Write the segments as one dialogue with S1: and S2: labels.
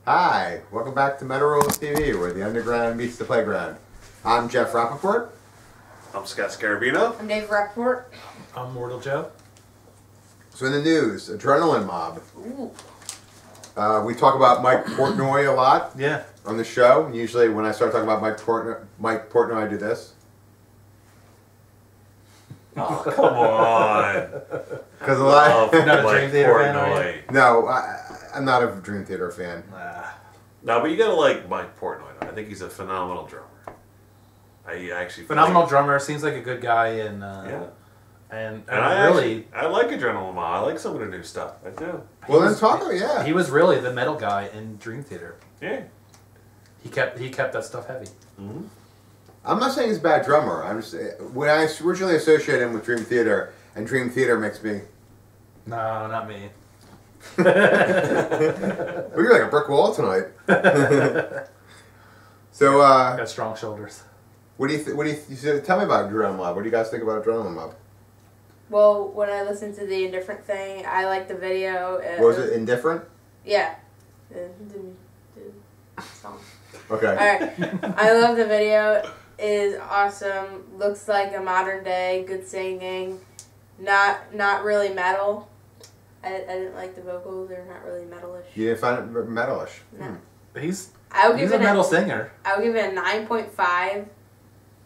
S1: Hi, welcome back to Metal Rules TV, where the underground meets the playground. I'm Jeff Rappaport.
S2: I'm Scarabino.
S3: I'm David Rappaport.
S4: I'm Mortal Joe.
S1: So in the news, Adrenaline Mob.
S3: Ooh.
S1: We talk about Mike Portnoy a lot on the show. Usually when I start talking about Mike Portnoy, I do this.
S2: Oh, come on.
S1: Because a lot
S4: You're not a Dream Theater fan, are you?
S1: No, I'm not a Dream Theater fan.
S2: No, but you gotta like Mike Portnoy. I think he's a phenomenal drummer. I actually
S4: phenomenal drummer. Seems like a good guy, and and
S2: I
S4: really,
S2: I like Adrenaline Mob. I like some of the new stuff. I do.
S1: Well, then talk about
S4: he was really the metal guy in Dream Theater.
S2: Yeah.
S4: He kept that stuff heavy.
S2: Mm-hmm.
S1: I'm not saying he's a bad drummer. I'm just when I originally associated him with Dream Theater, and Dream Theater makes me.
S4: No, not me.
S1: Well, you're like a brick wall tonight. So,
S4: got strong shoulders.
S1: What do you tell me about Adrenaline Mob? What do you guys think about Adrenaline Mob?
S3: Well, when I listened to the Indifferent thing, I liked the video.
S1: Was it Indifferent?
S3: Yeah. The song.
S1: Okay.
S3: Alright. I love the video. It is awesome. Looks like a modern day. Good singing. Not really metal. I didn't like the vocals. They're not really metalish.
S1: You didn't find it metalish?
S3: No.
S4: He's
S3: a
S4: metal singer.
S3: I would give it a 9.5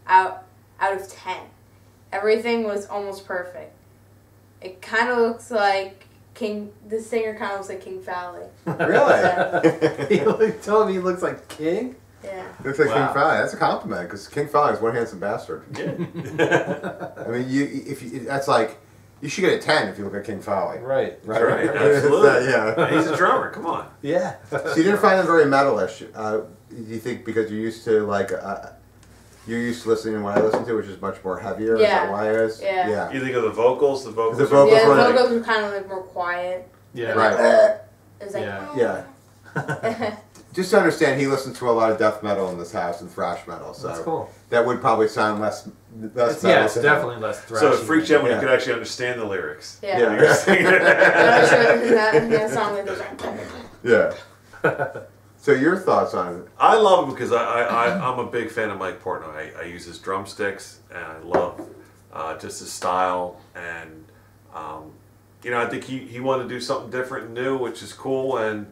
S3: out of 10. Everything was almost perfect. It kind of looks like the singer kind of looks like King Fowley.
S1: Really?
S4: He told me he looks like King?
S3: Yeah.
S1: Looks like King Fowley. That's a compliment, because King Fowley is one handsome bastard.
S2: Yeah.
S1: I mean, that's like, you should get a 10 if you look at King Fowley.
S4: Right.
S2: That's right. Absolutely.
S1: Yeah.
S2: He's a drummer. Come on.
S4: Yeah.
S1: So you didn't find them very metalish. Do you think because you're used to listening to what I listen to, which is much more heavier?
S3: Yeah.
S1: Is that why it is?
S3: Yeah.
S2: You think of the vocals? The vocals.
S1: The vocals
S3: Yeah,
S1: were
S3: the
S1: like,
S3: vocals were kind of like more quiet.
S4: Yeah.
S1: right.
S3: It was like,
S1: Yeah. Just to understand, he listens to a lot of death metal in this house and thrash metal, so
S4: That's cool.
S1: that would probably sound less metal.
S4: Yeah, it's
S1: to him.
S4: definitely less thrashy.
S2: So it freaked you out when
S1: Yeah.
S2: you could actually understand the lyrics.
S3: Yeah.
S1: Yeah.
S2: You're singing it.
S3: I'm sure that song like this.
S1: Yeah. So your thoughts on it?
S2: I love him because I'm a big fan of Mike Portnoy. I use his drumsticks, and I love just his style. And I think he wanted to do something different and new, which is cool. And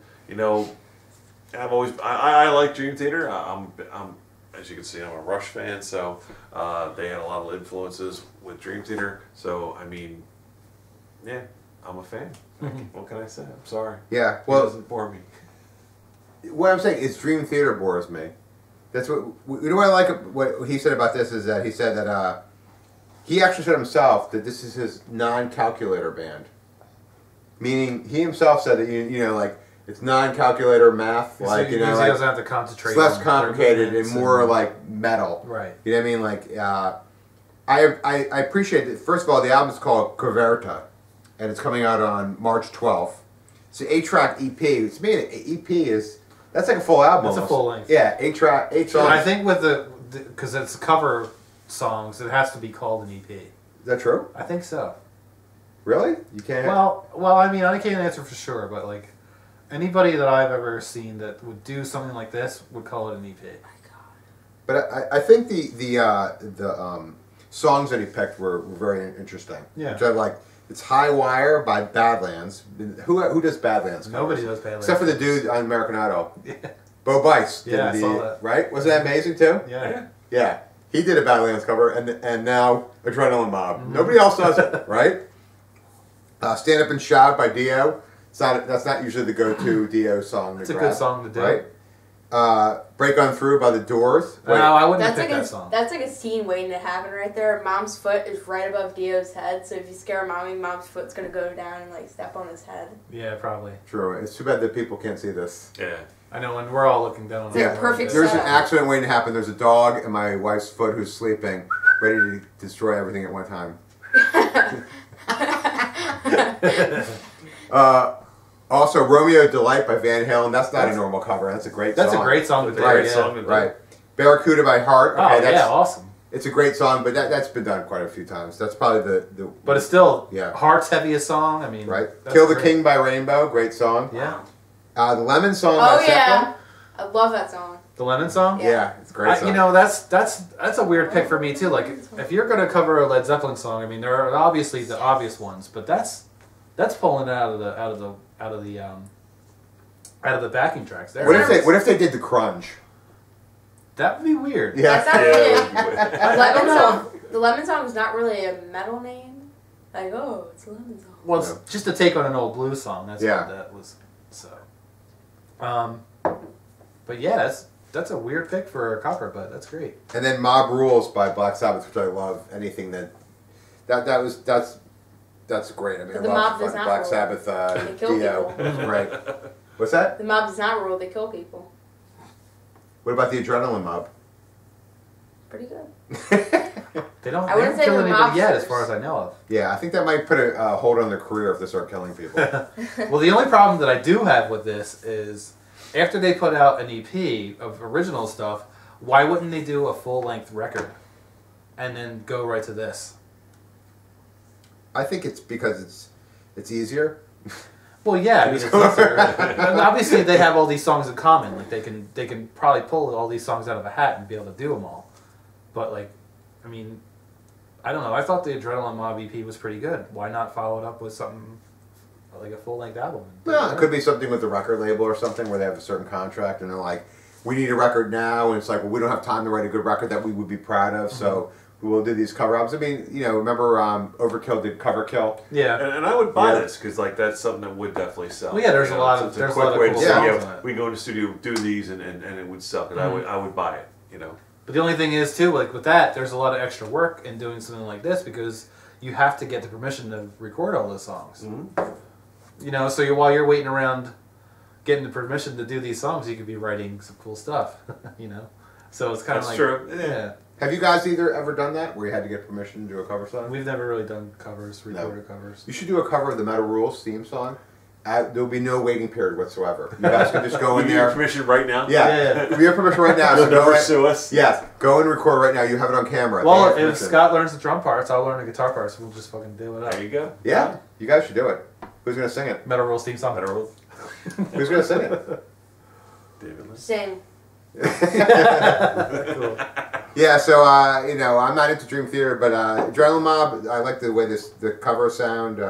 S2: I like Dream Theater. I'm as you can see, I'm a Rush fan, so they had a lot of influences with Dream Theater. So I mean, yeah, I'm a fan. What can I say? I'm sorry.
S1: Yeah.
S2: Well,
S1: Well,
S2: it doesn't bore me.
S1: what I'm saying is Dream Theater bores me. That's what I like. What he said about this is that he said that he actually said himself that this is his non-calculator band. Meaning, he himself said that like it's non-calculator math, like
S4: he
S1: like
S4: doesn't have to concentrate.
S1: it's less
S4: on
S1: complicated and more
S4: and,
S1: like metal.
S4: right.
S1: You know what I mean? Like I appreciate that. First of all, the album's called Coverta, and it's coming out on March 12th. It's an 8-track EP. To me, an EP that's like a full album.
S4: It's a
S1: almost.
S4: full length.
S1: Yeah, 8 songs.
S4: I think with because it's cover songs, it has to be called an EP.
S1: Is that true?
S4: I think so.
S1: Really? You can't.
S4: Well, I mean, I can't answer for sure, but like anybody that I've ever seen that would do something like this would call it an EP.
S1: But I think the songs that he picked were very interesting.
S4: Yeah.
S1: Which I like. It's High Wire by Badlands. Who does Badlands?
S4: Nobody
S1: covers?
S4: does Badlands.
S1: Except for the dude on American Idol.
S4: Yeah.
S1: Bo Bice. Did
S4: Yeah, I saw that.
S1: Right? Wasn't that amazing too?
S4: Yeah.
S1: Yeah. He did a Badlands cover, and now Adrenaline Mob. Nobody else does it, right? Stand Up and Shout by Dio. That's not usually the go-to Dio song.
S4: It's a good song to do.
S1: Right? Break On Through by The Doors.
S4: No, I wouldn't
S3: That's
S4: pick
S3: like
S4: that song.
S3: That's like a scene waiting to happen right there. Mom's foot is right above Dio's head, so if you scare Mommy, Mom's foot's gonna go down and like step on his head.
S4: Yeah, probably.
S1: True. It's too bad that people can't see this.
S2: Yeah.
S4: I know, and we're all looking down on
S3: Yeah,
S4: it.
S3: perfect
S1: There's an
S3: setup. accident
S1: waiting to happen. There's a dog and my wife's foot who's sleeping, ready to destroy everything at one time. Also, Romeo Delight by Van Halen. That's not a normal cover. That's a great song.
S4: That's a great song to do.
S1: Right,
S4: Yeah.
S1: right. Barracuda by Heart. Okay,
S4: Oh, yeah, awesome.
S1: It's a great song, but that's been done quite a few times. That's probably the
S4: But it's still
S1: Yeah.
S4: Heart's heaviest song. I mean,
S1: right.
S4: that's
S1: Kill the
S4: great.
S1: King by Rainbow. Great song.
S4: Yeah.
S1: The Lemon song.
S3: Oh
S1: by
S3: yeah,
S1: Simple.
S3: I love that song.
S4: The Lemon song?
S1: Yeah, it's a great song.
S4: You know, that's a weird pick for me too. Like, if you're gonna cover a Led Zeppelin song, I mean, there are obviously the obvious ones, but that's pulling it out of the backing tracks. There.
S1: What if they did the crunge?
S4: That would be weird.
S1: Yeah.
S3: That's not really
S2: Yeah.
S3: Lemon song. The Lemon song is not really a metal name. Like, oh, it's a Lemon song.
S4: Well, it's just a take on an old blues song. That's what that was. So, but yeah, that's a weird pick for a cover, but that's great.
S1: And then Mob Rules by Black Sabbath, which I love. Anything that's great. I mean,
S3: But
S1: I
S3: the
S1: love
S3: Mob does not
S1: Black
S3: rule.
S1: Sabbath.
S3: They kill
S1: Dio.
S3: people.
S1: Right. What's that?
S3: The mob does not rule; they kill people.
S1: What about the Adrenaline Mob?
S3: Pretty good.
S4: They don't.
S3: I
S4: They
S3: wouldn't
S4: haven't
S3: say
S4: killed
S3: they're
S4: anybody yet, as
S3: mobsters.
S4: far as I know of.
S1: Yeah, I think that might put a hold on their career if they start killing people.
S4: Well, the only problem that I do have with this is after they put out an EP of original stuff, why wouldn't they do a full-length record and then go right to this?
S1: I think it's because it's easier.
S4: Well, yeah, I mean, it's easier. And obviously, they have all these songs in common. Like they can probably pull all these songs out of a hat and be able to do them all. But like, I mean, I don't know. I thought the Adrenaline Mob EP was pretty good. Why not follow it up with something like a full-length album?
S1: Well, it could be something with the record label or something where they have a certain contract and they're like, we need a record now, and it's like, well, we don't have time to write a good record that we would be proud of, so we will do these cover albums. I mean, you know, remember Overkill did Cover Kill?
S4: Yeah.
S2: And I would buy this because like that's something that would definitely sell.
S4: Well, yeah, there's
S2: You
S4: a
S2: know,
S4: lot of
S2: it's a
S4: there's a
S2: quick
S4: lot of
S2: way
S4: cool
S2: to say,
S4: songs
S2: yeah,
S4: on it.
S2: we go in the studio, do these, and it would sell. Because I would buy it. You know.
S4: But the only thing is too, like with that, there's a lot of extra work in doing something like this because you have to get the permission to record all those songs.
S2: Mm-hmm.
S4: You know, so while you're waiting around getting the permission to do these songs, you could be writing some cool stuff. You know, so it's kind of
S2: That's
S4: like
S2: true.
S4: Yeah.
S1: Have you guys either ever done that where you had to get permission to do a cover song?
S4: We've never really done covers, recorded covers.
S1: You should do a cover of the Metal Rules theme song. There'll be no waiting period whatsoever. You guys can just go in
S2: We need your
S1: there.
S2: permission right now.
S1: Yeah. We have permission right now. So
S2: Don't
S1: go
S2: sue us.
S1: Yeah, go and record right now. You have it on camera. They
S4: Well,
S1: have
S4: if
S1: permission.
S4: Scott learns the drum parts, I'll learn the guitar parts. We'll just fucking do it up.
S2: There you go.
S1: Yeah, you guys should do it. Who's gonna sing it?
S4: Metal Rules theme song.
S2: Better rule.
S1: Who's gonna sing it?
S2: David Lee.
S3: Sing.
S4: Cool.
S1: Yeah, so you know, I'm not into Dream Theater, but Adrenaline Mob, I like the way the cover sound.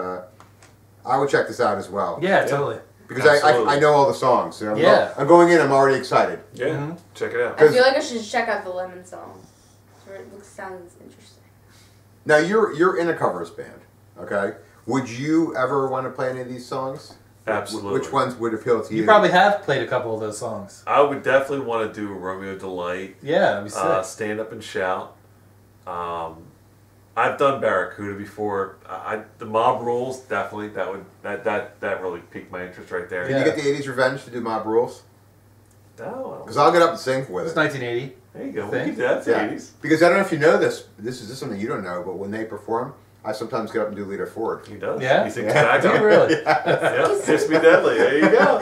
S1: I would check this out as well.
S4: Yeah, totally.
S1: Because
S2: Absolutely.
S1: I know all the songs. So I'm going in. I'm already excited.
S2: Yeah. Check it out.
S3: I feel like I should check out the Lemon song. It sounds interesting.
S1: Now you're in a covers band, okay? Would you ever want to play any of these songs?
S2: Absolutely.
S1: Which ones would appeal to you?
S4: You probably have played a couple of those songs.
S2: I would definitely want to do Romeo Delight.
S4: Yeah, that'd be sick.
S2: Stand Up and Shout. I've done Barracuda before. The Mob Rules definitely that really piqued my interest right there.
S1: Can you get the 80s Revenge to do Mob Rules?
S2: No,
S1: Because I'll get up and sing with
S4: It's
S1: it.
S4: 1980.
S2: there you go. We
S4: Thing.
S2: can do that. That's
S1: Yeah.
S2: 80s.
S1: Because I don't know if you know this. This is something you don't know, but when they perform, I sometimes get up and do Leader Forward.
S2: He does.
S4: Yeah?
S2: He sings
S1: Yeah.
S2: back
S4: Do
S2: up.
S4: you really?
S2: Yeah. Kiss Me Deadly. There you go.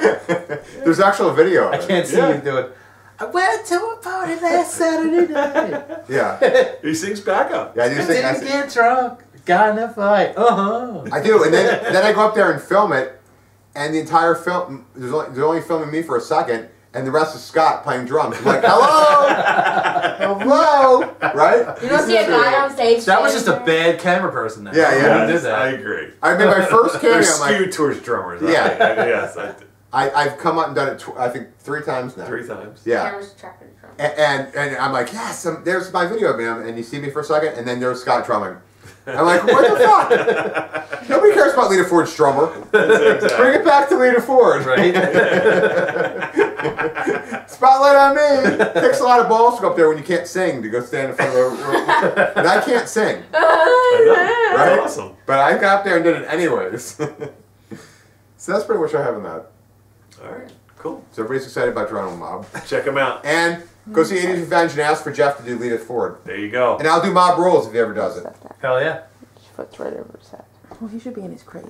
S1: There's actual video of
S4: I
S1: it.
S4: can't see
S2: Yeah.
S4: you do it. I went to a party last Saturday night.
S1: Yeah.
S2: He sings back up.
S1: Yeah, I do
S4: I
S1: sing. I
S4: didn't get drunk. Got in a fight.
S1: I do, and then I go up there and film it, and the entire film, they're only filming me for a second, and the rest is Scott playing drums. I'm like, hello! Hello! Right?
S3: You don't see a guy on stage.
S4: That was just a
S3: standing there?
S4: bad camera person then.
S1: Yeah, yeah.
S4: Who did
S2: I
S4: that?
S2: agree.
S1: I made my first cameo,
S2: They're
S1: I'm like,
S2: skewed towards drummers.
S1: Yeah.
S2: Yes.
S1: I've come up and done it, I think, 3 times now.
S2: 3 times.
S1: Yeah.
S3: Camera's trapping the drum.
S1: And I'm like, yes, there's my video, man. And you see me for a second, and then there's Scott drumming. I'm like, what the fuck? Nobody cares about Lita Ford's drummer. Bring it back to Lita Ford.
S4: Right?
S1: Spotlight on me. Takes a lot of balls to go up there when you can't sing to go stand in front of a room. And I can't sing,
S2: I know.
S1: right?
S2: That's awesome.
S1: But I got up there and did it anyways. So that's pretty much what I have in that.
S2: All right. Cool.
S1: So everybody's excited about Geronimo Mob.
S2: Check them out.
S1: And go see 80s Revenge and ask for Jeff to do Lita Ford.
S2: There you go.
S1: And I'll do Mob Rules if he ever does it.
S4: Hell yeah.
S3: His foot's right over his head.
S5: Well, he should be in his crate.